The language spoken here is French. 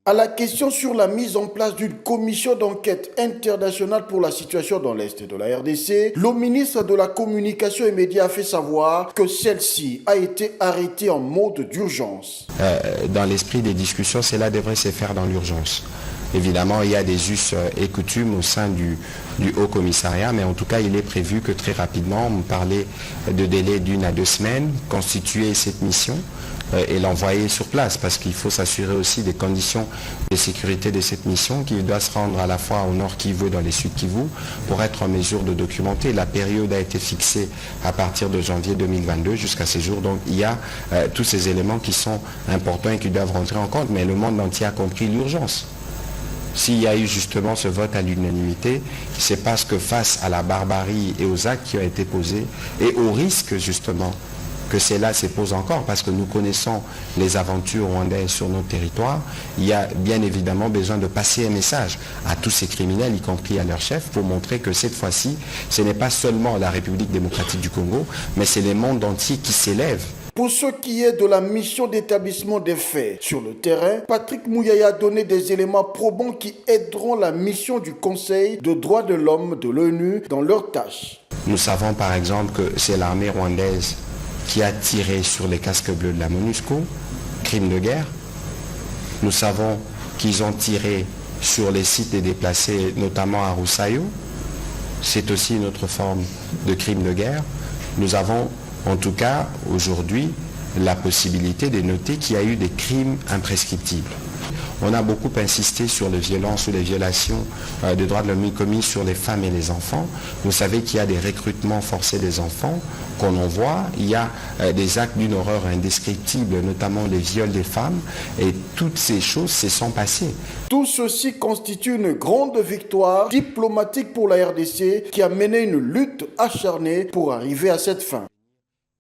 À la question sur la mise en place d'une commission d'enquête internationale pour la situation dans l'Est de la RDC, le ministre de la Communication et Médias a fait savoir que celle-ci a été arrêtée en mode d'urgence. Dans l'esprit des discussions, cela devrait se faire dans l'urgence. Évidemment, il y a des us et coutumes au sein du Haut Commissariat, mais en tout cas, il est prévu que très rapidement, on parlait de délai d'1 à 2 semaines, constituer cette mission et l'envoyer sur place, parce qu'il faut s'assurer aussi des conditions de sécurité de cette mission, qui doit se rendre à la fois au Nord Kivu, dans les Sud Kivu, pour être en mesure de documenter. La période a été fixée à partir de janvier 2022 jusqu'à ces jours, donc il y a tous ces éléments qui sont importants et qui doivent rentrer en compte, mais le monde entier a compris l'urgence. S'il y a eu justement ce vote à l'unanimité, c'est parce que face à la barbarie et aux actes qui ont été posés et au risque justement que cela se pose encore, parce que nous connaissons les aventures rwandaises sur notre territoire, il y a bien évidemment besoin de passer un message à tous ces criminels, y compris à leurs chefs, pour montrer que cette fois-ci, ce n'est pas seulement la République démocratique du Congo, mais c'est le monde entier qui s'élève. Pour ce qui est de la mission d'établissement des faits sur le terrain, Patrick Mouyaya a donné des éléments probants qui aideront la mission du Conseil de droits de l'homme de l'ONU dans leurs tâches. Nous savons par exemple que c'est l'armée rwandaise qui a tiré sur les casques bleus de la MONUSCO, crime de guerre. Nous savons qu'ils ont tiré sur les sites des déplacés, notamment à Roussayo. C'est aussi une autre forme de crime de guerre. Nous avons en tout cas aujourd'hui la possibilité de noter qu'il y a eu des crimes imprescriptibles. On a beaucoup insisté sur les violences ou les violations des droits de l'homme commises sur les femmes et les enfants. Vous savez qu'il y a des recrutements forcés des enfants qu'on envoie. Il y a des actes d'une horreur indescriptible, notamment les viols des femmes. Et toutes ces choses se sont passées. Tout ceci constitue une grande victoire diplomatique pour la RDC qui a mené une lutte acharnée pour arriver à cette fin.